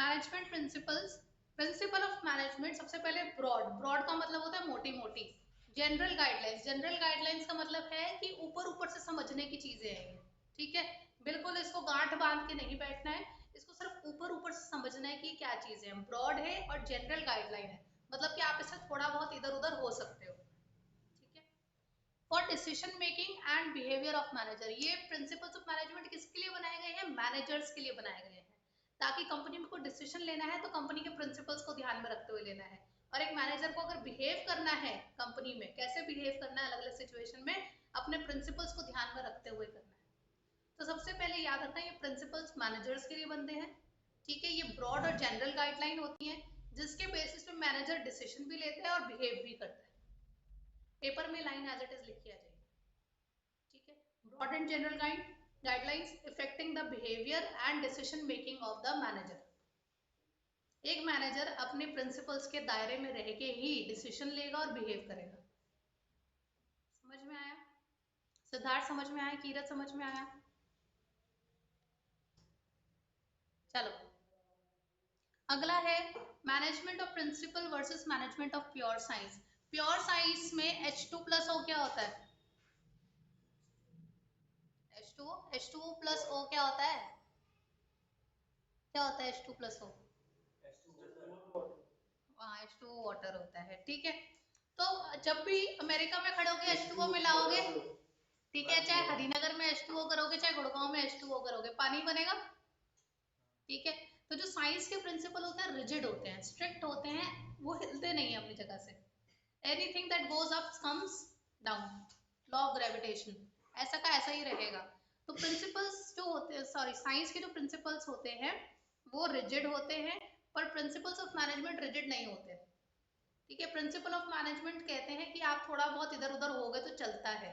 Management principles, principal of management, सबसे पहले broad, broad का मतलब होता है मोटी मोटी। जनरल गाइडलाइंस, जनरल गाइडलाइंस का मतलब है कि ऊपर ऊपर से समझने की चीजें हैं ये, ठीक है। बिल्कुल इसको गांठ बांध के नहीं बैठना है, इसको सिर्फ ऊपर ऊपर से समझना है कि क्या चीजें हैं। ब्रॉड है और जनरल गाइडलाइन है, मतलब कि आप इससे थोड़ा बहुत इधर उधर हो सकते हो, ठीक है। For decision making and behaviour of manager, ये प्रिंसिपल्स ऑफ मैनेजमेंट किसके लिए बनाए गए हैं? मैनेजर्स के लिए बनाए गए हैं, ताकि कंपनी में कोई डिसीजन लेना है तो कंपनी के प्रिंसिपल्स को ध्यान में रखते हुए लेना है। और एक मैनेजर को अगर बिहेव करना है कंपनी में, कैसे बिहेव करना है अलग अलग सिचुएशन में, अपने प्रिंसिपल्स को ध्यान में रखते हुए करना है। तो सबसे पहले याद रखना, ये प्रिंसिपल्स मैनेजर्स के लिए बनते हैं, ठीक है। ये ब्रॉड और जनरल गाइडलाइन होती है, जिसके बेसिस पे मैनेजर डिसीजन भी लेते हैं और बिहेव भी करता है। पेपर में लाइन एज इट इज लिखी आ जाएगी, ठीक है। Broad and general guidelines affecting the behaviour and decision making of the manager. एक मैनेजर अपने प्रिंसिपल्स के दायरे में रह के ही डिसीजन लेगा और बिहेव करेगा। समझ में आया? सिद्धार्थ समझ में आया? कीरत समझ में आया? चलो अगला है management of principle versus management of pure science. Pure science में H2+O क्या होता है? H2O, H2O+O क्या होता है? क्या होता है H2+O? हाँ, H2O वाटर होता है, ठीक है। तो जब भी अमेरिका में खड़े होके H2O मिलाओगे, ठीक है, चाहे हरिनगर में H2O करोगे, चाहे गुड़गांव में H2O करोगे, पानी बनेगा, ठीक है। तो जो साइंस के प्रिंसिपल होते हैं रिजिड होते हैं, स्ट्रिक्ट होते हैं, वो हिलते नहीं है अपनी जगह से। Anything that goes up comes down, law of gravitation, ऐसा का ऐसा ही रहेगा। तो प्रिंसिपल्स जो होते हैं, सॉरी, साइंस के जो प्रिंसिपल्स होते हैं वो रिजिड होते हैं, पर प्रिंसिपल्स ऑफ मैनेजमेंट रिजिड नहीं होते, ठीक है। प्रिंसिपल ऑफ मैनेजमेंट कहते हैं कि आप थोड़ा बहुत इधर उधर हो गए तो चलता है।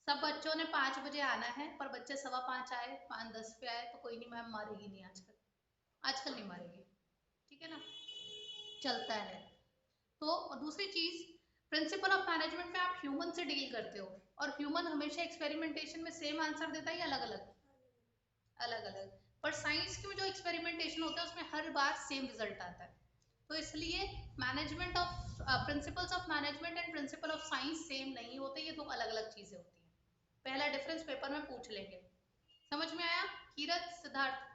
सब बच्चों ने 5 बजे आना है, पर बच्चे 5:15 आए, 5:10 पे आए, तो कोई नहीं, मैम मारेगी नहीं आजकल, आजकल नहीं मारेगी, ठीक है ना, चलता है। तो दूसरी चीज, प्रिंसिपल ऑफ मैनेजमेंट में आप ह्यूमन से डील करते हो, और ह्यूमन हमेशा एक्सपेरिमेंटेशन में सेम आंसर देता है या अलग अलग? अलग अलग। पर साइंस के में जो एक्सपेरिमेंटेशन होता है उसमें हर बार सेम रिजल्ट आता है। तो इसलिए management of principles of management and principle of science same नहीं होते, ये दो अलग अलग चीजें होती हैं। पहला डिफरेंस पेपर में पूछ लेंगे। समझ में आया कीरत, सिद्धार्थ?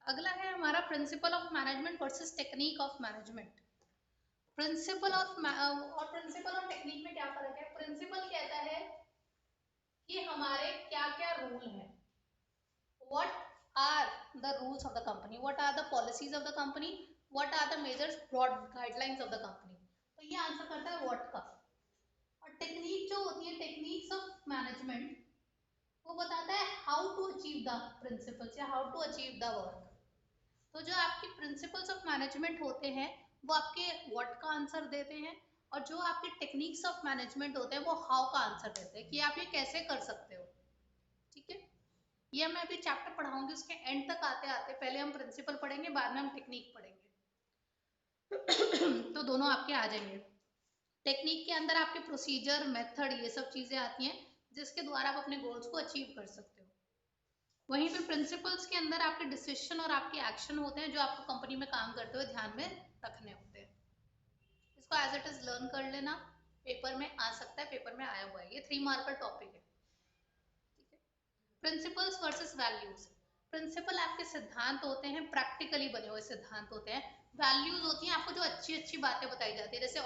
अगला है हमारा principal of management versus technique of management. Principle of और प्रिंसिपल और टेक्निक में क्या फर्क है? प्रिंसिपल कहता है कि हमारे क्या क्या रूल हैं, what are the rules of the company, what are the policies of the company, what are the major broad guidelines of the company। तो ये आंसर करता है what का। और टेक्निक जो होती है, टेक्निक्स ऑफ मैनेजमेंट, वो बताता है how to achieve the principles या how to achieve the work. तो जो आपकी प्रिंसिपल्स ऑफ मैनेजमेंट होते हैं वो आपके व्हाट का आंसर देते हैं, और जो आपके टेक्निक्स ऑफ मैनेजमेंट होते हैं वो हाउ का आंसर देते हैं कि आप ये कैसे कर सकते हो, ठीक है। ये मैं अभी चैप्टर पढ़ाऊंगी, उसके एंड तक आते आते पहले हम प्रिंसिपल पढ़ेंगे, बाद में हम टेक्निक पढ़ेंगे। तो दोनों आपके आ जाएंगे। टेक्निक के अंदर आपके प्रोसीजर, मेथड, ये सब चीजें आती हैं जिसके द्वारा आप अपने गोल्स को अचीव कर सकते हो। वहीं पे प्रिंसिपल्स के अंदर आपके डिसीजन और आपके एक्शन होते हैं जो आपको कंपनी में काम करते हुए ध्यान में रखने होते हैं। इसको एज इट इज लर्न कर लेना, पेपर में आ सकता है, पेपर में आया हुआ है, ये 3 मार्क का टॉपिक है, ठीक है। Principles versus values. प्रिंसिपल आपके सिद्धांत होते हैं, प्रैक्टिकली बने हुए सिद्धांत होते हैं। वैल्यूज होती हैं आपको जो अच्छी अच्छी बातें बताई जाती है, जैसे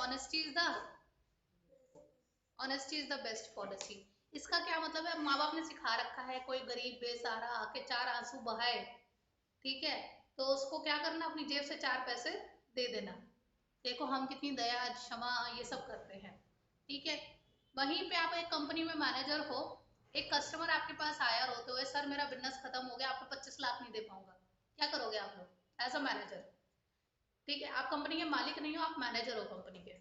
honesty is the best policy. इसका क्या मतलब है? माँ बाप ने सिखा रखा है, कोई गरीब बेसहारा आके 4 आंसू बहाए, ठीक है, तो उसको क्या करना, अपनी जेब से 4 पैसे दे देना। देखो हम कितनी दया क्षमा ये सब करते हैं, ठीक है। वहीं पे आप एक कंपनी में मैनेजर हो, एक कस्टमर आपके पास आया रोते हुए, सर मेरा बिजनेस खत्म हो गया, आपको 25 लाख नहीं दे पाऊंगा, क्या करोगे आप लोग एज अ मैनेजर? ठीक है, आप कंपनी के मालिक नहीं हो, आप मैनेजर हो कंपनी के,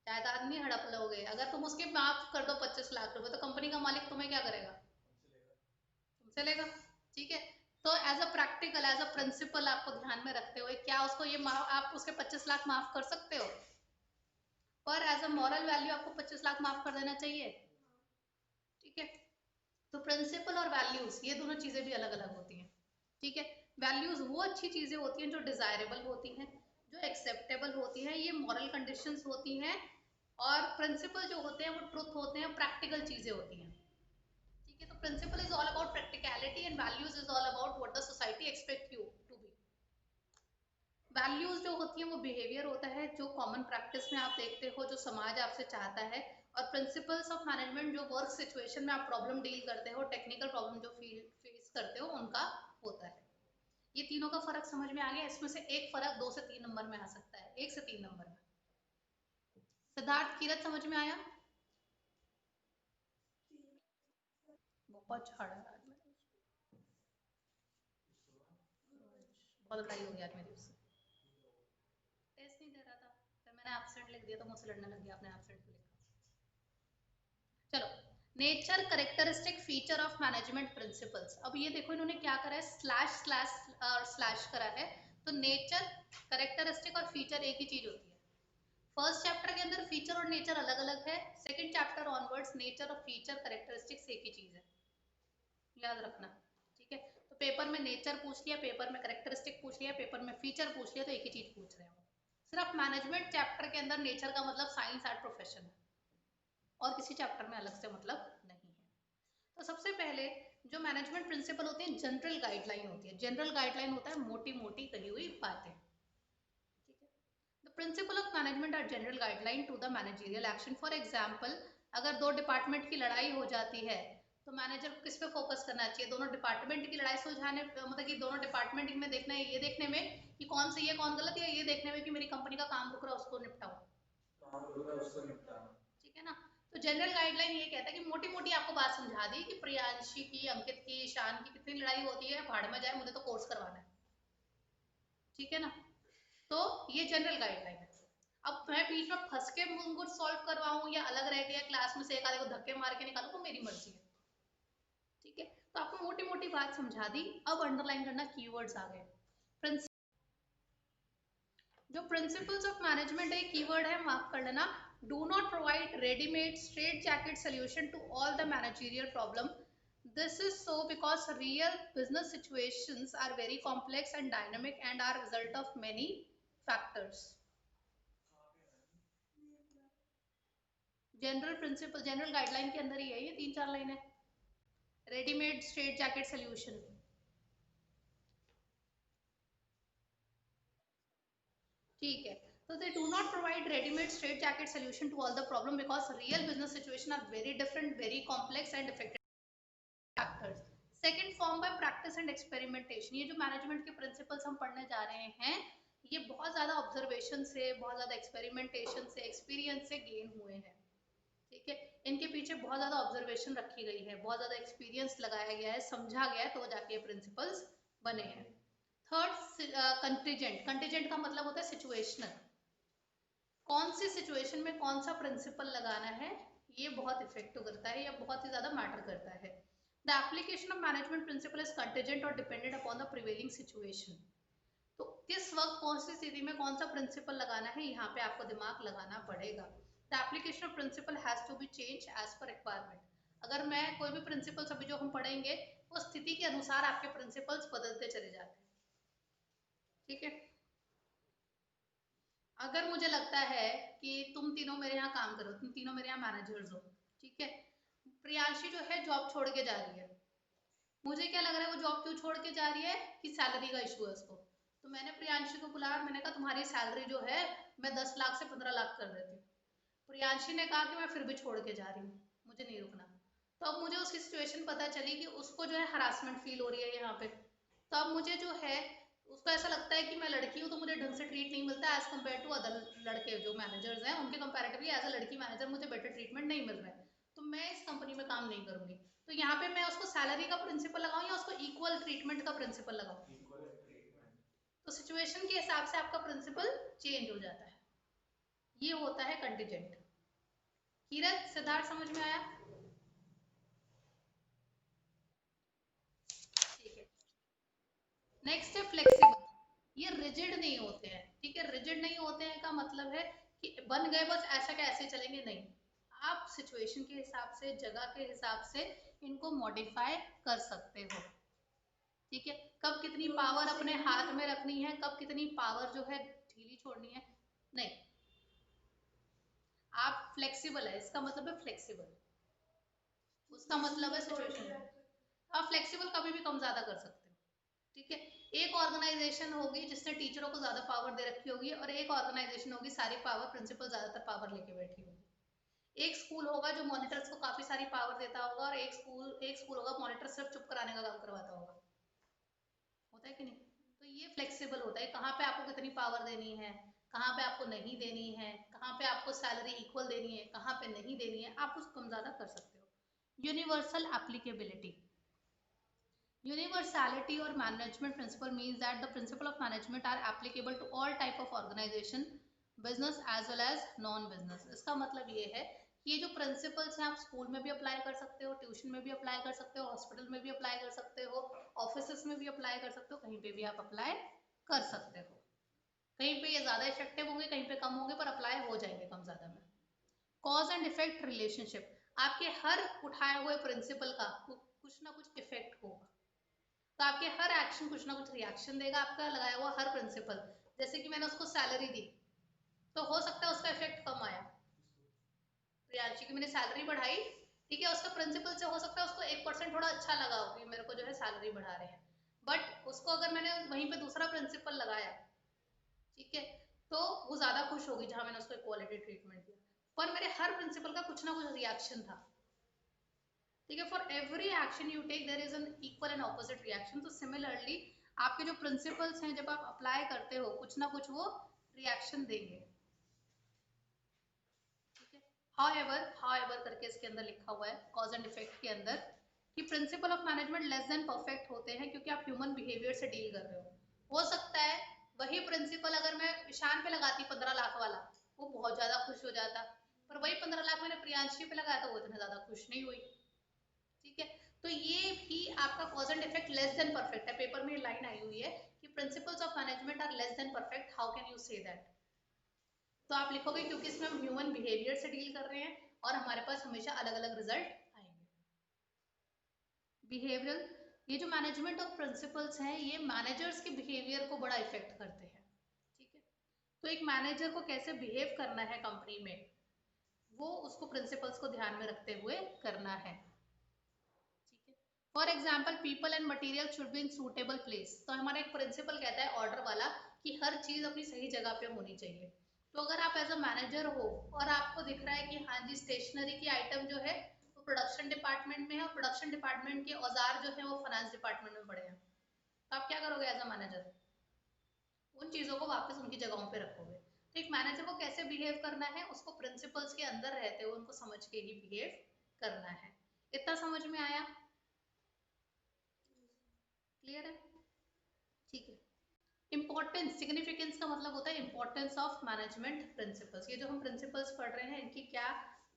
जायदाद नहीं हड़प लोगे। अगर तुम उसके माफ कर दो 25 लाख रुपए, तो कंपनी का मालिक तुम्हें क्या करेगा? तुमसे लेगा, ठीक है। तो as a practical, as a principle आपको ध्यान में रखते हुए क्या उसको ये आप उसके 25 लाख माफ कर सकते हो? पर एज अ मॉरल वैल्यू आपको 25 लाख माफ कर देना चाहिए, ठीक है। तो प्रिंसिपल और वैल्यूज, ये दोनों चीजें भी अलग अलग होती हैं, ठीक है। वैल्यूज वो अच्छी चीजें होती हैं जो डिजायरेबल होती हैं, जो एक्सेप्टेबल होती हैं, ये मॉरल कंडीशंस होती हैं, और प्रिंसिपल जो होते हैं वो ट्रुथ होते हैं, प्रैक्टिकल चीजें होती हैं, ठीक है। तो principle is all about practicality and values is all about what the society expect you to be. Values जो होती हैं वो बिहेवियर होता है जो कॉमन प्रैक्टिस में आप देखते हो, जो समाज आपसे चाहता है, और प्रिंसिपल्स ऑफ मैनेजमेंट जो वर्क सिचुएशन में आप प्रॉब्लम डील करते हो, टेक्निकल प्रॉब्लम जो फेस करते हो, उनका होता है। ये तीनों का फर्क समझ में आ गया। इसमें से एक फर्क 2 से 3 नंबर में आ सकता है, 1 से 3 नंबर में। सिद्धार्थ, कीरत समझ में आया? बहुत झाड़ा है आज मैंने, बहुत लड़ाई हो गई आज मेरी उससे, टेस्ट नहीं दे रहा था, फिर मैंने एब्सेंट लिख दिया तो मुझसे लड़ने लग गया, अपने एब्सेंट को लिखा। चलो, nature characteristic feature of management principles. अब ये देखो इन्होंने क्या करा है, स्लैश स्लैश और स्लैश करा है। तो नेचर, करेक्टरिस्टिक और फीचर एक ही चीज होती है। फर्स्ट चैप्टर के अंदर फीचर और नेचर अलग अलग है, सेकंड चैप्टर ऑनवर्ड्स नेचर और फीचर करेक्टरिस्टिक्स एक ही चीज है, याद रखना, ठीक है। तो पेपर में नेचर पूछ लिया, पेपर में करेक्टरिस्टिक पूछ लिया, पेपर में फीचर पूछ लिया, तो एक ही चीज पूछ रहे हो। सिर्फ मैनेजमेंट चैप्टर के अंदर नेचर का मतलब साइंस एंड प्रोफेशन है, और किसी चैप्टर में अलग से मतलब नहीं है। तो सबसे पहले जो मैनेजमेंट प्रिंसिपल होते हैं, जनरल गाइडलाइन होती है। जनरल गाइडलाइन होता है मोटी मोटी कही हुई बातें, ठीक है। The principle of management are general guideline to the managerial action. For example, अगर दो डिपार्टमेंट की लड़ाई हो जाती है तो मैनेजर को किस पे फोकस करना चाहिए, दोनों डिपार्टमेंट की लड़ाई सुलझाने, मतलब कि दोनों डिपार्टमेंट में देखना है, ये देखने में कि कौन सही है कौन गलत, या ये देखने में कि मेरी कंपनी का काम रुक रहा है उसको निपटाओ, ठीक है ना। तो जनरल गाइडलाइन ये कहता है कि मोटी मोटी आपको बात समझा दी कि प्रियांशी की, अंकित की, ईशान की कितनी लड़ाई होती है, भाड़ में जाए, मुझे तो कोर्स करवाना है, ठीक है ना। तो ये जनरल गाइडलाइन है। अब मैं बीच में फंस के उनको सॉल्व करवाऊं या अलग रह गया क्लास में से एक आधे को धक्के मार के निकालू, तो मेरी मर्जी है, ठीक है। तो आपको मोटी मोटी बात समझा दी। अब अंडरलाइन करना, कीवर्ड्स आ गए। जो प्रिंसिपल्स ऑफ मैनेजमेंट है, कीवर्ड है, मार्क कर लेना। Do not provide readymade straight jacket solution to all the managerial problem. This is so because real business situations are very complex and dynamic and are result of many factors. General principle, general guideline के अंदर ही है ये, 3-4 line है। Readymade straight jacket solution, ठीक है। तो they do not provide ready-made straight jacket solution to all the problem because real business situation are very different, very complex and affected factors. Second, form by practice and experimentation। ये जो management के principles हम पढ़ने जा रहे हैं, ये बहुत ज्यादा ऑब्जर्वेशन से, बहुत ज्यादा एक्सपेरिमेंटेशन से, एक्सपीरियंस से गेन हुए हैं, ठीक है। इनके पीछे बहुत ज्यादा ऑब्जर्वेशन रखी गई है, बहुत ज्यादा एक्सपीरियंस लगाया गया है, समझा गया है, तो जाके ये प्रिंसिपल्स बने हैं। Third, contingent. कंटीजेंट का मतलब होता है सिचुएशनल, कौन सी सिचुएशन में कौन सा प्रिंसिपल लगाना है, ये बहुत इफेक्ट करता है या बहुत ही ज्यादा मैटर करता है। The application of management principle is contingent और dependent upon the prevailing situation. तो किस वक्त कौन सी स्थिति में कौन सा प्रिंसिपल लगाना है, यहाँ पे आपको दिमाग लगाना पड़ेगा। The application of principle has to be change as per requirement. अगर मैं कोई भी प्रिंसिपल्स अभी जो हम पढ़ेंगे, वो स्थिति के अनुसार आपके प्रिंसिपल्स बदलते चले जाते हैं, ठीक है। अगर मुझे लगता है कि तुम तीनों मेरे यहाँ काम करो, तुम तीनों मेरे यहाँ मैनेजर्स हो, ठीक है, प्रियांशी जो है जॉब छोड़ के जा रही है, मुझे क्या लग रहा है वो जॉब क्यों छोड़ के जा रही है, कि सैलरी का इशू है उसको। तो मैंने प्रियांशी को बुलाया, मैंने कहा तुम्हारी सैलरी जो है मैं 10 लाख से 15 लाख कर देती हूँ। प्रियांशी ने कहा कि मैं फिर भी छोड़ के जा रही हूँ, मुझे नहीं रुकना। तो अब मुझे उसकी सिचुएशन पता चली कि उसको जो है हरासमेंट फील हो रही है यहाँ पे। तो अब मुझे जो है, उसको ऐसा लगता है कि मैं लड़की हूँ तो मुझे ढंग से ट्रीट नहीं मिलता एज कम्पेयर टू अदर लड़के जो मैनेजर्स हैं, उनके कंपैरेटिवली एज अ लड़की मैनेजर मुझे बेटर ट्रीटमेंट नहीं मिल रहा है, तो मैं इस कंपनी में काम नहीं करूंगी। तो यहाँ पे मैं उसको सैलरी का प्रिंसिपल लगाऊं या उसको इक्वल ट्रीटमेंट का प्रिंसिपल लगाऊं? तो सिचुएशन के हिसाब से आपका प्रिंसिपल चेंज हो जाता है, ये होता है कंटीजेंट। कीरत, सिद्धार्थ समझ में आया? ठीक है। नेक्स्ट है फ्लेक्सिबल। ये रिजिड नहीं होते हैं, ठीक है। रिजिड नहीं होते हैं का मतलब है कि बन गए बस ऐसा का ऐसे चलेंगे, नहीं। आप सिचुएशन के हिसाब से, जगह के हिसाब से इनको मॉडिफाई कर सकते हो। ठीक है, कब कितनी पावर अपने हाथ में रखनी है, कब कितनी पावर जो है ढीली छोड़नी है, नहीं। आप फ्लेक्सिबल है, इसका मतलब है फ्लेक्सिबल, उसका मतलब है सिचुएशन। आप फ्लेक्सिबल कभी भी कम ज्यादा कर सकते हो। ठीक है, एक ऑर्गेनाइजेशन होगी जिसने टीचरों को ज्यादा पावर दे रखी होगी, और एक ऑर्गेनाइजेशन होगी सारी पावर प्रिंसिपल ज्यादातर पावर लेके बैठी होगी। एक स्कूल होगा जो मॉनिटर्स को काफी सारी पावर देता होगा, और एक स्कूल होगा मॉनिटर सिर्फ चुप कराने का काम करवाता होगा। होता है कि नहीं? तो ये फ्लेक्सिबल होता है, कहाँ पे आपको कितनी पावर देनी है, कहाँ पे आपको नहीं देनी है, कहाँ पे आपको सैलरी इक्वल देनी है, कहाँ पे नहीं देनी है, आप उसको कम ज्यादा कर सकते हो। Universal applicability. Universality or management principle means that the principle of management are applicable to all type of organization, business as well as non-business। इसका मतलब ये है कि ये जो प्रिंसिपल्स हैं आप स्कूल में भी अप्लाई कर सकते हो, ट्यूशन में भी अप्लाई कर सकते हो, हॉस्पिटल में भी अप्लाई कर सकते हो, ऑफिस में भी अप्लाई कर सकते हो, कहीं पे भी आप अप्लाई कर सकते हो। कहीं पे ये ज्यादा इफेक्टिव होंगे, कहीं पे कम होंगे, पर अप्लाई हो जाएंगे कम ज्यादा में। Cause and effect relationship. आपके हर उठाए हुए प्रिंसिपल का कुछ ना कुछ इफेक्ट होगा, तो आपके हर एक्शन कुछ ना कुछ रिएक्शन देगा। आपका लगाया हुआ हर प्रिंसिपल, जैसे कि मैंने उसको सैलरी दी, तो हो सकता है उसका इफेक्ट कम आया। प्रियांशी की मैंने सैलरी बढ़ाई, ठीक है, उसका प्रिंसिपल से हो सकता है उसको 1% थोड़ा अच्छा लगा हो कि मेरे को जो है सैलरी बढ़ा रहे हैं, बट उसको अगर मैंने वहीं पे दूसरा प्रिंसिपल लगाया, ठीक है, तो वो ज्यादा खुश होगी जहां मैंने उसको इक्वालिटी ट्रीटमेंट दिया। पर मेरे हर प्रिंसिपल का कुछ ना कुछ रिएक्शन था। ठीक है, for every action you take there is an equal and opposite reaction. तो सिमिलरली आपके जो प्रिंसिपल्स हैं, जब आप अप्लाई करते हो कुछ ना कुछ वो रिएक्शन देंगे। ठीक है, हाउएवर करके इसके अंदर लिखा हुआ है कॉज एंड इफेक्ट के अंदर, कि principal of management less than perfect होते हैं क्योंकि आप ह्यूमन बिहेवियर से डील कर रहे हो सकता है वही प्रिंसिपल अगर मैं ईशान पे लगाती 15 लाख वाला, वो बहुत ज्यादा खुश हो जाता, पर वही 15 लाख मैंने प्रियांशी पे लगाया तो वो इतना ज्यादा खुश नहीं हुई। ठीक है, तो ये भी आपका cause and effect less than perfect है। पेपर में लाइन आई हुई है कि principles of management are less than perfect, how can you say that. तो आप लिखोगे क्योंकि इसमें हम ह्यूमन बिहेवियर से डील कर रहे हैं और हमारे पास हमेशा अलग अलग रिजल्ट आएंगे। बिहेवियरल, ये जो मैनेजमेंट ऑफ प्रिंसिपल्स हैं ये मैनेजर्स के बिहेवियर को बड़ा इफेक्ट करते हैं। ठीक है, तो एक मैनेजर को कैसे बिहेव करना है कंपनी में, वो उसको प्रिंसिपल्स को ध्यान में रखते हुए करना है। ठीक है, for example people and material should be in suitable place. तो हमारा एक प्रिंसिपल कहता है ऑर्डर वाला कि हर चीज अपनी सही जगह पे होनी चाहिए। तो अगर आप एज अ मैनेजर हो और आपको दिख रहा है कि हाँ जी स्टेशनरी की आइटम जो है वो प्रोडक्शन डिपार्टमेंट में है और प्रोडक्शन डिपार्टमेंट के औजार जो है वो फाइनेंस डिपार्टमेंट में पड़े हैं, तो आप क्या करोगे एज अ मैनेजर? उन चीजों को वापस उनकी जगहों पे रखोगे। तो एक मैनेजर को कैसे बिहेव करना है, उसको प्रिंसिपल्स के अंदर रहते हुए उनको समझ के ही बिहेव करना है। इतना समझ में आया? क्लियर है? ठीक है। इम्पोर्टेंस, सिग्निफिकेंस का मतलब होता है इम्पोर्टेंस ऑफ मैनेजमेंट प्रिंसिपल्स। ये जो हम प्रिंसिपल्स पढ़ रहे हैं इनकी क्या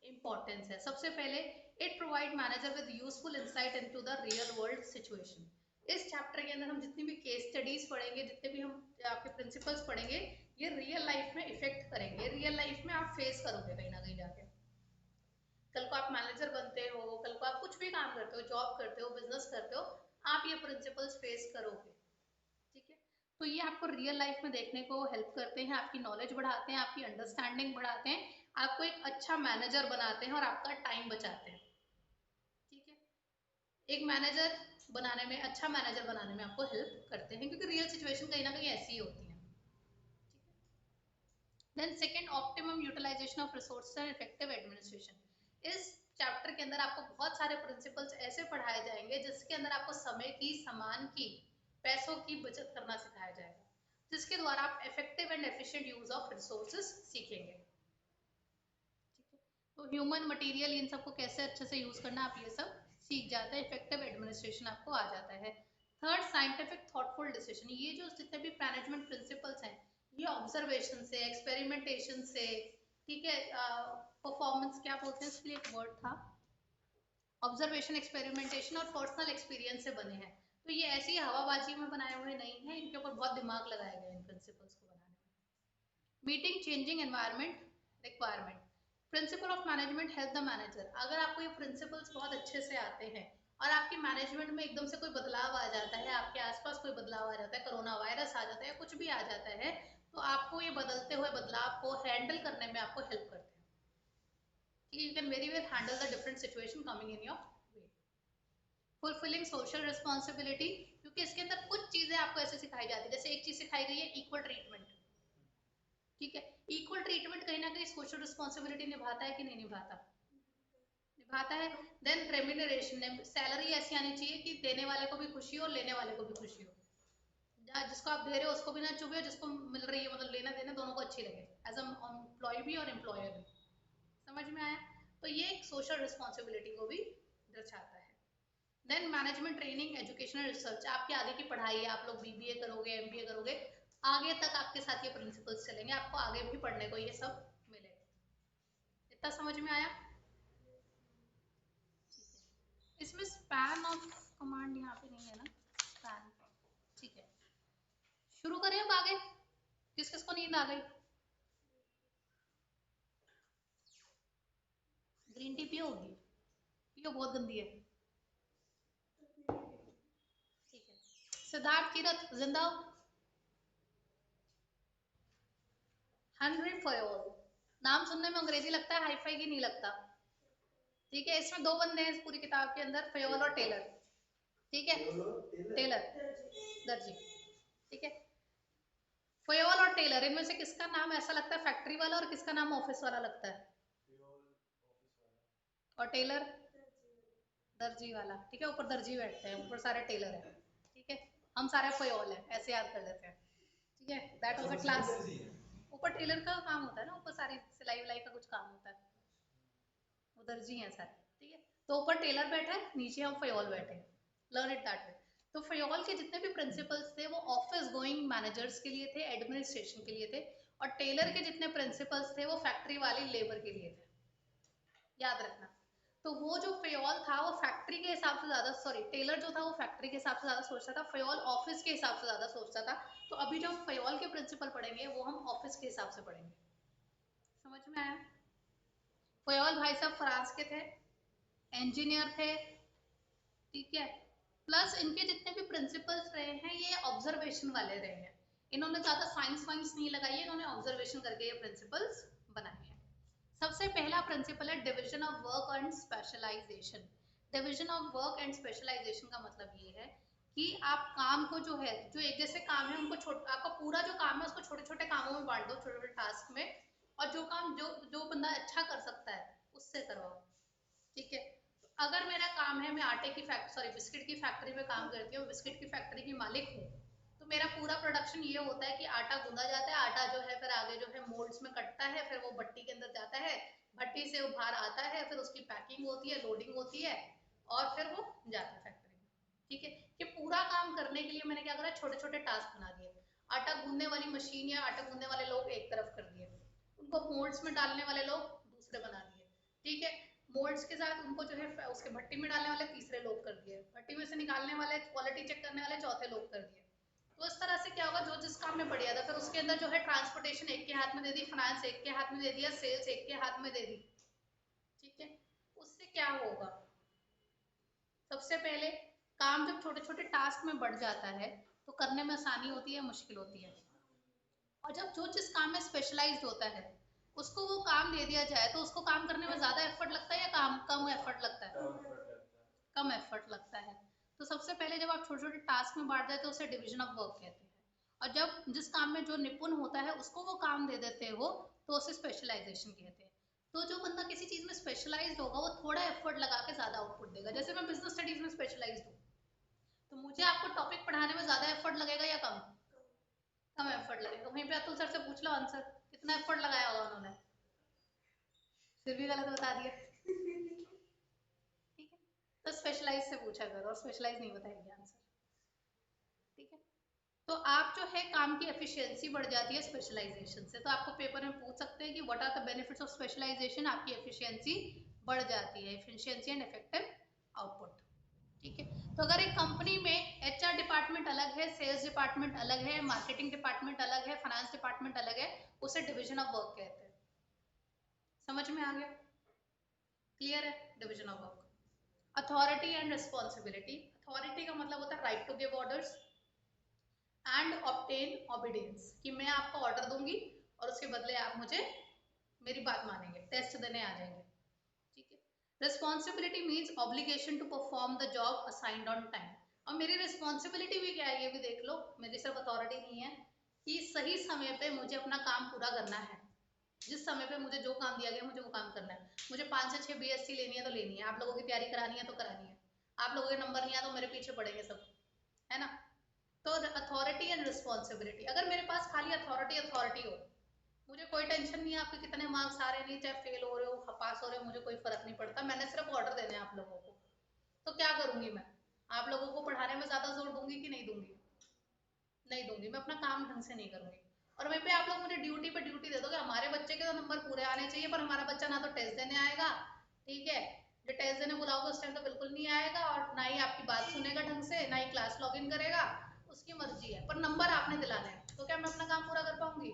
इंपॉर्टेंस है? सबसे पहले it provide manager with useful insight into the real world situation. इस चैप्टर के अंदर हम जितनी भी केस स्टडीज पढ़ेंगे, जितने भी हम आपके प्रिंसिपल्स पढ़ेंगे, ये रियल लाइफ में इफेक्ट करेंगे, रियल लाइफ में आप फेस करोगे कहीं ना कहीं जाके। कल को आप मैनेजर बनते हो, कल को आप कुछ भी काम करते हो, जॉब करते हो, बिजनेस करते हो, आप ये प्रिंसिपल्स फेस करोगे। ठीक है, तो ये आपको रियल लाइफ में देखने को हेल्प करते हैं, आपकी नॉलेज बढ़ाते हैं, आपकी अंडरस्टैंडिंग बढ़ाते हैं, आपको एक अच्छा मैनेजर बनाते हैं और आपका टाइम बचाते हैं। ठीक है, एक मैनेजर बनाने में, अच्छा मैनेजर बनाने में आपको हेल्प करते हैं क्योंकि रियल सिचुएशन कहीं ना कहीं ऐसी ही होती है। ठीक है, then second, optimum utilisation of resources and effective administration. इस चैप्टर के अंदर आपको बहुत सारे प्रिंसिपल्स ऐसे पढ़ाए जाएंगे जिसके अंदर आपको समय की, सामान की, पैसों की बचत करना सिखाया जाएगा, जिसके द्वारा आप effective and efficient use of resources सीखेंगे। ठीक है, तो ह्यूमन मटेरियल इन सबको कैसे अच्छे से यूज करना आप ये सब सीख जाते हैं, इफेक्टिव एडमिनिस्ट्रेशन आपको आ जाता है। Third, scientific thoughtful decision. ये जो जितने भी मैनेजमेंट प्रिंसिपल्स हैं ये ऑब्जर्वेशन से, एक्सपेरिमेंटेशन से, ठीक है, परफॉर्मेंस क्या बोलते हैं इसके लिए, एक वर्ड था, ऑब्जर्वेशन, एक्सपेरिमेंटेशन और पर्सनल एक्सपीरियंस से बने हैं। तो ये ऐसी ही हवाबाजी में बनाए हुए नहीं है, इनके ऊपर बहुत दिमाग लगाया गया है इन प्रिंसिपल्स को बनाने में। Meeting changing environment requirement. Principal of management help the manager. अगर आपको ये प्रिंसिपल्स बहुत अच्छे से आते हैं और आपकी मैनेजमेंट में एकदम से कोई बदलाव आ जाता है, आपके आसपास कोई बदलाव आ जाता है, कोरोना वायरस आ जाता है, कुछ भी आ जाता है, तो आपको ये बदलते हुए बदलाव को हैंडल करने में आपको हेल्प करते हैं कि you can very well handle the different situation coming in your way. Fulfilling social responsibility, क्योंकि इसके अंदर कुछ चीजें आपको ऐसे सिखाई जाती है, जैसे एक चीज सिखाई गई है इक्वल ट्रीटमेंट, ठीक है। इक्वल ट्रीटमेंट कहीं ना कहीं सोशल रिस्पॉन्सिबिलिटी निभाता है कि नहीं निभाता, निभाता है। देन रेम्यूनरेशन, सैलरी ऐसी आनी चाहिए कि देने वाले को भी खुशी हो, लेने वाले को भी खुशी हो, जिसको आप दे रहे हो उसको भी ना चुभे, जिसको मिल रही है मतलब लेना देना दोनों को अच्छी लगे, एज एम्प्लॉय भी और एम्प्लॉयर भी। समझ में आया? तो ये एक सोशल रिस्पॉन्सिबिलिटी को भी दर्शाता है। Then management training educational research, आपकी आगे की पढ़ाई है, आप लोग बीबीए करोगे, एमबीए करोगे, आगे तक आपके साथ ये प्रिंसिपल्स चलेंगे, आपको आगे भी पढ़ने को ये सब मिलेगा। इतना समझ में आया? इसमें स्पैन ऑफ कमांड यहाँ पे नहीं है ना, स्पैन, ठीक है। शुरू करें अब आगे, किस किस को नींद आ गई? ग्रीन टी पियो होगी, पियो, बहुत गंदी है, ठीक है। सिद्धार्थ कीरत जिंदा, हेनरी फयोल, नाम सुनने में अंग्रेजी लगता है, हाईफाई की नहीं लगता, ठीक है। इसमें दो बंदे हैं इस पूरी किताब के अंदर, फयोल और टेलर, ठीक है। टेलर, दर्जी, ठीक है। फयोल और टेलर, इनमें से किसका नाम ऐसा लगता है फैक्ट्री वाला और किसका नाम ऑफिस वाला लगता है? और टेलर दर्जी वाला, ठीक है। ऊपर दर्जी बैठते हैं, ऊपर सारे टेलर हैं, ठीक है। हम सारे फयोल हैं, ऐसे याद कर लेते हैं, ठीक है। That was a class. ऊपर टेलर का काम होता है ना, ऊपर सारी सिलाई विलाई का कुछ काम होता है, वो दर्जी हैं सारे, ठीक है। तो ऊपर टेलर बैठा है, नीचे हम फयोल बैठे हैं, लर्न इट दैट वे। तो फयोल के जितने भी प्रिंसिपल्स थे वो ऑफिस गोइंग मैनेजर्स के लिए थे, एडमिनिस्ट्रेशन के लिए थे, और टेलर के जितने प्रिंसिपल्स थे वो फैक्ट्री वाली लेबर के लिए थे, याद रखना। तो वो जो फयोल था वो फैक्ट्री के हिसाब से ज्यादा, सॉरी टेलर जो था वो फैक्ट्री के हिसाब से ज्यादा सोचता था, फयोल ऑफिस के हिसाब से ज्यादा सोचता था। तो अभी जो हम फयोल के प्रिंसिपल पढ़ेंगे वो हम ऑफिस के हिसाब से पढ़ेंगे। समझ में आया? फयोल भाई साहब फ्रांस के थे, इंजीनियर थे, ठीक है। प्लस इनके जितने भी प्रिंसिपल्स रहे हैं ये ऑब्जर्वेशन वाले रहे हैं, इन्होंने ज्यादा साइंस वाइंस नहीं लगाई है, इन्होंने ऑब्जर्वेशन करके ये प्रिंसिपल्स बनाए हैं। सबसे पहला प्रिंसिपल है division of work and specialisation. Division of work and specialisation का मतलब ये है कि आप काम को जो है, जो एक जैसे काम है उनको आपका पूरा जो काम है उसको छोटे छोटे कामों में बांट दो, छोटे छोटे टास्क में, और जो काम जो जो बंदा अच्छा कर सकता है उससे करवाओ, ठीक है। अगर मेरा काम है, मैं आटे की फैक्ट्री, सॉरी बिस्किट की फैक्ट्री में काम करती हूँ, बिस्किट की फैक्ट्री की मालिक हूँ, तो मेरा पूरा प्रोडक्शन ये होता है कि आटा गूंदा जाता है, आटा जो है फिर आगे जो है मोल्ड्स में कटता है, फिर वो भट्टी के अंदर जाता है, भट्टी से वो बाहर आता है, फिर उसकी पैकिंग होती है, लोडिंग होती है, और फिर वो जाता है फैक्ट्री में, ठीक है। ये पूरा काम करने के लिए मैंने क्या करा, छोटे छोटे टास्क बना दिए। आटा गूंदने वाली मशीन या आटा गूंदने वाले लोग एक तरफ कर दिए, उनको मोल्ड्स में डालने वाले लोग दूसरे बना दिए, ठीक है। मोल्ड्स के साथ उनको जो है उसके भट्टी में डालने वाले तीसरे लोग कर दिए, भट्टी में से निकालने वाले, क्वालिटी चेक करने वाले चौथे लोग कर दिए। तो इस तरह से क्या होगा, जो जिस काम में बढ़िया था, फिर उसके अंदर जो है ट्रांसपोर्टेशन एक के हाथ में दे दी, फाइनेंस एक के हाथ में दे दिया, सेल्स एक के हाथ में दे दी, ठीक है। उससे क्या होगा, सबसे पहले काम जब छोटे छोटे टास्क में बढ़ जाता है तो करने में आसानी होती है, मुश्किल होती है। और जब जो जिस काम में स्पेशलाइज्ड होता है उसको वो काम दे दिया जाए तो उसको काम करने में ज्यादा एफर्ट लगता है या काम कम एफर्ट लगता है? कम एफर्ट लगता है। तो सबसे पहले जब आप छोटे छोटे टास्क में बांट देते हो उसे डिवीजन ऑफ वर्क कहते हैं, और जब जिस काम में जो निपुण होता है उसको वो काम दे देते हो तो उसे स्पेशलाइजेशन कहते हैं। तो जो बंदा किसी चीज में स्पेशलाइज्ड होगा वो थोड़ा एफर्ट लगा के ज्यादा आउटपुट देगा। जैसे मैं बिजनेस स्टडीज में स्पेशलाइज्ड हूँ, तो मुझे आपको टॉपिक पढ़ाने में ज्यादा एफर्ट लगेगा या कम? कम एफर्ट लगेगा। वहीं पे अतुल सर से पूछ लो आंसर, कितना एफर्ट लगाया होगा उन्होंने, फिर भी गलत बता दिया, ठीक है। तो स्पेशलाइज से पूछा करो, और स्पेशलाइज नहीं बताएंगे आंसर, ठीक है। तो आप जो है काम की एफिशिएंसी बढ़ जाती है स्पेशलाइजेशन से। तो आपको पेपर में पूछ सकते हैं कि what are the benefits of specialisation, आपकी एफिशिएंसी बढ़ जाती है, एफिशिएंसी एंड इफेक्टिव आउटपुट, ठीक है। तो अगर एक कंपनी में एचआर डिपार्टमेंट अलग है, सेल्स डिपार्टमेंट अलग है, मार्केटिंग डिपार्टमेंट अलग है, फाइनेंस डिपार्टमेंट अलग है, उसे डिवीजन ऑफ वर्क कहते हैं। समझ में आ गया? क्लियर है? Division of work. Authority and responsibility. Authority का मतलब होता है right to give orders and obtain obedience, कि मैं आपको ऑर्डर दूंगी और उसके बदले आप मुझे मेरी बात मानेंगे, टेस्ट देने आ जाएंगे। ठीक है। Responsibility means obligation to perform the job assigned on time. और मेरी रिस्पॉन्सिबिलिटी भी क्या है ये भी देख लो, मेरी सिर्फ अथॉरिटी नहीं है, कि सही समय पे मुझे अपना काम पूरा करना है। जिस समय पे मुझे जो काम दिया गया मुझे वो काम करना है। मुझे 5 से 6 बीएससी लेनी है तो लेनी है, आप लोगों की तैयारी करानी है तो करानी है, आप लोगों के नंबर नहीं आया तो मेरे पीछे पड़ेंगे सब, है ना? तो अथॉरिटी एंड रिस्पॉन्सिबिलिटी, अगर मेरे पास खाली अथॉरिटी अथॉरिटी हो, मुझे कोई टेंशन नहीं है आपके कितने मार्क्स आ रहे नहीं, चाहे फेल हो रहे हो पास हो रहे हो, मुझे कोई फर्क नहीं पड़ता, मैंने सिर्फ ऑर्डर देने हैं आप लोगों को। तो क्या करूंगी मैं? आप लोगों को पढ़ाने में ज्यादा जोर दूंगी कि नहीं दूंगी? नहीं दूंगी, मैं अपना काम ढंग से नहीं करूंगी। और वहीं पे आप लोग मुझे ड्यूटी पे ड्यूटी दे दोगे, हमारे बच्चे के तो नंबर पूरे आने चाहिए, पर हमारा बच्चा ना तो टेस्ट देने आएगा, ठीक है, जो टेस्ट देने बुलाओगे उस टाइम तो बिल्कुल नहीं आएगा, और ना ही आपकी बात सुनेगा ढंग से, ना ही क्लास लॉग इन करेगा, उसकी मर्जी है, पर नंबर आपने दिलाने हैं, तो क्या मैं अपना काम पूरा कर पाऊंगी?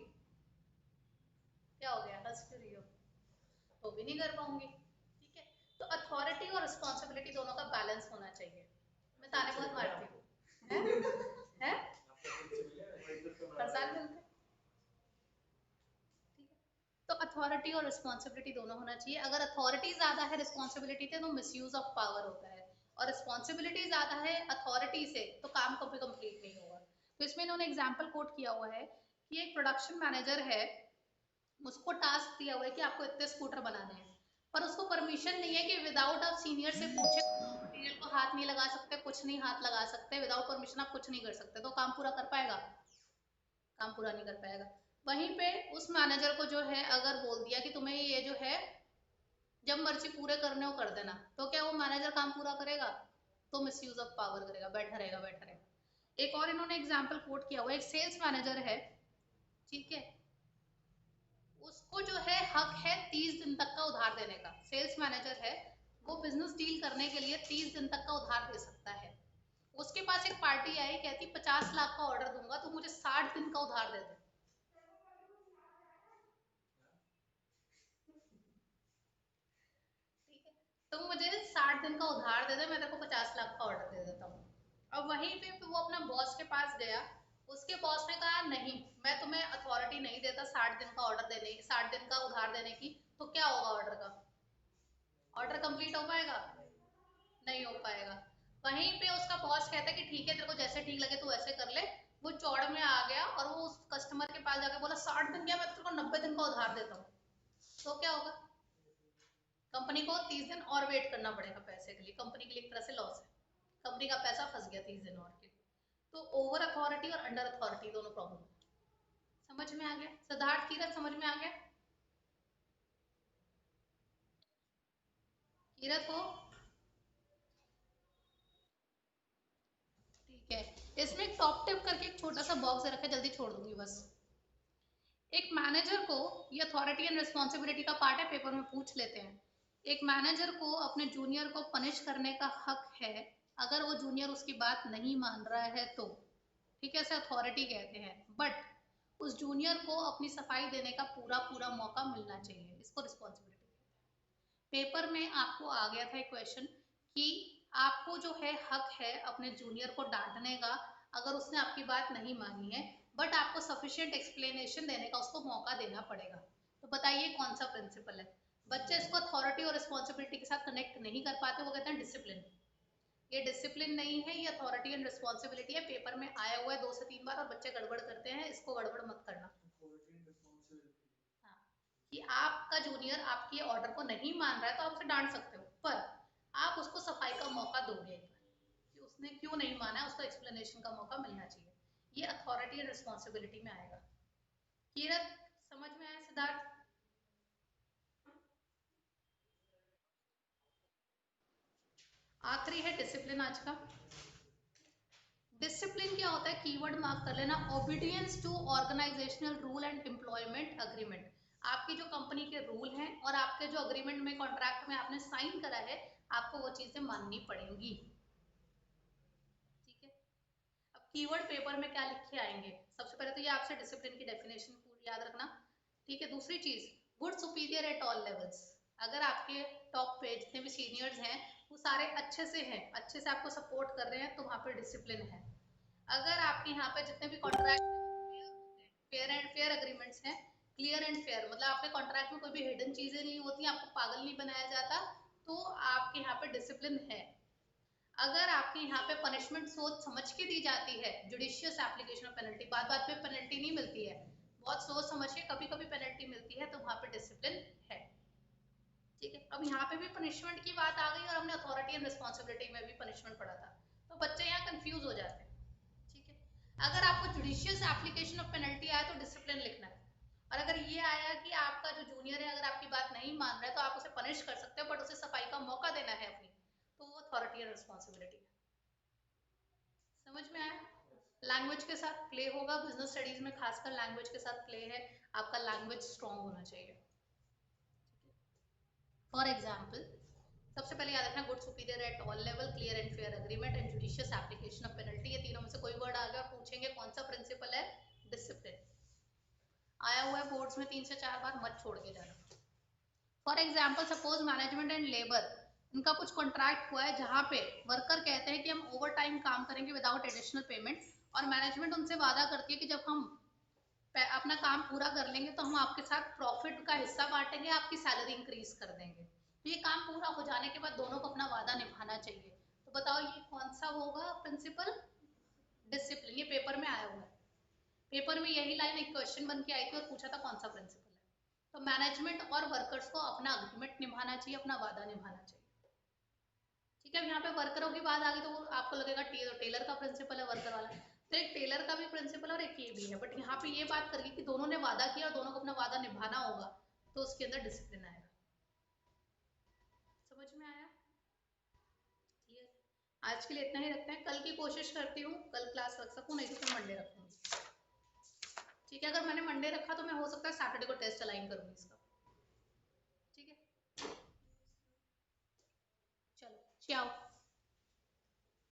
क्या हो गया, हंस क्यों रही हो? तो भी नहीं कर पाऊंगी। ठीक है। तो अथॉरिटी और रिस्पॉन्सिबिलिटी दोनों का बैलेंस होना चाहिए। मैं ताने बहुत मारती हूँ, है? हर साल मिलते हैं। ठीक है। तो अथॉरिटी और रिस्पॉन्सिबिलिटी दोनों होना चाहिए। अगर अथॉरिटी ज्यादा है रिस्पॉन्सिबिलिटी से तो मिसयूज ऑफ पावर होता है, और रिस्पॉन्सिबिलिटी ज्यादा है अथॉरिटी से तो काम कभी कंप्लीट नहीं होगा। तो इसमें इन्होंने एग्जाम्पल कोट किया हुआ है कि एक प्रोडक्शन मैनेजर है, उसको टास्क दिया हुआ है कि आपको इतने स्कूटर बनाने हैं, पर उसको परमिशन नहीं है कि विदाउट आप सीनियर से पूछे मटेरियल को हाथ नहीं लगा सकते, कुछ नहीं हाथ लगा सकते, विदाउट परमिशन आप कुछ नहीं कर सकते, तो काम पूरा कर पाएगा? काम पूरा नहीं कर पाएगा। वहीं पे उस मैनेजर को जो है अगर बोल दिया कि तुम्हें ये जो है जब मर्जी पूरे करने हो कर देना, तो क्या वो मैनेजर काम पूरा करेगा? तो मिसयूज ऑफ पावर करेगा, बैठा रहेगा बैठा रहेगा। एक और इन्होंने एग्जाम्पल कोट किया हुआ है, एक सेल्स मैनेजर है, ठीक है, उसको जो है हक है 30 दिन तक का उधार देने का। सेल्स मैनेजर है, वो बिजनेस डील करने के लिए 30 दिन तक का उधार दे सकता है। उसके पास एक पार्टी आई, कहती 50 लाख का ऑर्डर दूंगा तो मुझे 60 दिन का उधार दे दे। ठीक है, तो मुझे 60 दिन का उधार दे दे, मैं तेरे को 50 लाख का ऑर्डर दे देता हूँ। अब वहीं पे वो अपना बॉस के पास गया, उसके बॉस ने कहा नहीं, मैं तुम्हें अथॉरिटी नहीं देता 60 दिन का ऑर्डर देने, 60 दिन का उधार देने की। तो क्या होगा ऑर्डर का? ऑर्डर कंप्लीट हो पाएगा? नहीं हो पाएगा। वहीं पे उसका बॉस कहता है कि ठीक है, तेरे को जैसे ठीक लगे तू वैसे कर ले। वो चौड़ में आ गया और वो उस कस्टमर के पास जाके बोला 60 दिन क्या, मैं तेरे को 90 दिन का उधार देता हूँ। तो क्या होगा? कंपनी को 30 दिन और वेट करना पड़ेगा पैसे के लिए, कंपनी के लिए एक तरह से लॉस है, कंपनी का पैसा फंस गया 30 दिन और के लिए। तो ओवर अथॉरिटी और अंडर अथॉरिटी दोनों प्रॉब्लम है। समझ में आ गया सिद्धार्थ? कीरत समझ में आ गया? कीरत को? ठीक है। इसमें एक टॉप टिप करके एक छोटा सा बॉक्स रखा है, जल्दी छोड़ दूंगी बस। एक मैनेजर को, ये अथॉरिटी एंड रिस्पॉन्सिबिलिटी का पार्ट है, पेपर में पूछ लेते हैं। एक मैनेजर को अपने जूनियर को पनिश करने का हक है अगर वो जूनियर उसकी बात नहीं मान रहा है तो। ठीक है, इसे अथॉरिटी कहते हैं, बट उस जूनियर को अपनी सफाई देने का पूरा पूरा मौका मिलना चाहिए, इसको रिस्पॉन्सिबिलिटी कहते हैं। पेपर में आपको आ गया था एक क्वेश्चन कि आपको जो है हक है अपने जूनियर को डांटने का अगर उसने आपकी बात नहीं मानी है, बट आपको सफिशिएंट एक्सप्लेनेशन देने का उसको मौका देना पड़ेगा। तो बताइए कौन सा प्रिंसिपल है? बच्चे इसको अथॉरिटी और रिस्पॉन्सिबिलिटी के साथ कनेक्ट नहीं कर पाते, वो कहते हैं डिसिप्लिन। ये डिसिप्लिन नहीं है, ये अथॉरिटी एंड रिस्पॉन्सिबिलिटी है, पेपर में आया हुआ है 2 से 3 बार और बच्चे गड़बड़ करते हैं, इसको गड़बड़ मत करना। हाँ, कि आपका जूनियर आपके ऑर्डर को नहीं मान रहा है तो आप उसे डांट सकते हो, पर आप उसको सफाई का मौका दोगे एक बार, कि उसने क्यों नहीं माना है, उसको एक्सप्लेनेशन का मौका मिलना चाहिए। ये अथॉरिटी एंड रिस्पॉन्सिबिलिटी में आएगा। कीरत समझ में आया? सिद्धार्थ? आखिरी है डिसिप्लिन आज का। डिसिप्लिन क्या होता है, कीवर्ड मार्क कर लेना, obedience to organisational rule and employment agreement. आपकी जो कंपनी के रूल हैं और आपके जो अग्रीमेंट में कॉन्ट्रैक्ट में आपने साइन करा है, आपको वो चीजें माननी पड़ेंगी। ठीक है। अब कीवर्ड पेपर में क्या लिख के आएंगे, सबसे पहले तो ये आपसे डिसिप्लिन की डेफिनेशन पूरी याद रखना। ठीक है। दूसरी चीज, good superior at all levels. अगर आपके टॉप पे जितने भी सीनियर्स हैं वो सारे अच्छे से हैं, अच्छे से आपको सपोर्ट कर रहे हैं, तो वहाँ पे डिसिप्लिन है। अगर आपके यहाँ पे जितने भी contract fair and fair agreements हैं, क्लियर एंड फेयर, मतलब आपके कॉन्ट्रैक्ट में कोई भी हिडन चीजें नहीं होती, आपको पागल नहीं बनाया जाता, तो आपके यहाँ पे डिसिप्लिन है। अगर आपके यहाँ पे पनिशमेंट सोच समझ के दी जाती है, जुडिशियस एप्लीकेशन ऑफ पेनल्टी, बात बात पे पेनल्टी नहीं मिलती है, बहुत सोच समझ के कभी कभी पेनल्टी मिलती है, तो वहाँ पे डिसिप्लिन है। ठीक है, अब यहाँ पे भी पनिशमेंट की बात आ गई और हमने अथॉरिटी एंड रिस्पॉन्सिबिलिटी में भी पनिशमेंट पढ़ा था, तो बच्चे यहाँ कंफ्यूज हो जाते हैं। ठीक है, अगर आपको जुडिशियस एप्लीकेशन ऑफ पेनल्टी आया तो डिसिप्लिन लिखना है, और अगर ये आया कि आपका जो जूनियर है अगर आपकी बात नहीं मान रहा है तो आप उसे पनिश कर सकते हो, बट उसे सफाई का मौका देना है अपनी, तो वो अथॉरिटी एंड रिस्पॉन्सिबिलिटी है। समझ में आया? लैंग्वेज के साथ प्ले होगा, बिजनेस स्टडीज में खासकर लैंग्वेज के साथ प्ले है, आपका लैंग्वेज स्ट्रॉन्ग होना चाहिए। फॉर एग्जाम्पल, सबसे पहले याद रखना good superior at all level, clear and fair agreement and judicious application of penalty. ये तीनों में से कोई वर्ड आ गया और पूछेंगे कौन सा प्रिंसिपल है, डिसिप्लिन। आया हुआ है बोर्ड्स में 3 से 4 बार, मत छोड़ के जाना। For example suppose management and labour, इनका कुछ कॉन्ट्रैक्ट हुआ है जहाँ पे वर्कर कहते हैं कि हम ओवर टाइम काम करेंगे विदाउट एडिशनल पेमेंट, और मैनेजमेंट उनसे वादा करती है कि जब हम अपना काम पूरा कर लेंगे तो हम आपके साथ प्रॉफिट का हिस्सा बांटेंगे, आपकी सैलरी इंक्रीज कर देंगे। तो ये काम पूरा हो जाने के बाद दोनों को अपना वादा निभाना चाहिए। तो बताओ ये कौन सा होगा प्रिंसिपल, डिसिप्लिन। ये पेपर में आया हुआ है, पेपर में यही लाइन एक क्वेश्चन बन के आई थी और पूछा था कौन सा प्रिंसिपल है। तो मैनेजमेंट और वर्कर्स को अपना अग्रीमेंट निभाना चाहिए, अपना वादा निभाना चाहिए। ठीक है, यहाँ पे वर्करों की बात आ गई तो आपको लगेगा टेलर का प्रिंसिपल है वर्कर वाला, तो एक टेलर का भी प्रिंसिपल और एक ये भी है, बट यहाँ पे ये बात करिए कि दोनों ने वादा किया और दोनों को अपना वादा निभाना होगा, तो उसके अंदर डिसिप्लिन आएगा। समझ में आया? ठीक है, आज के लिए इतना ही रखते हैं, कल की कोशिश करती हूँ कल क्लास रख सकूँ, नहीं तो फिर मंडे रखूँगी। ठीक है, अगर मैंने मंडे रखा तो मैं हो सकता है सैटरडे को टेस्ट अलाइन करूँगी इसका। ठीक है, चलो, चाओ।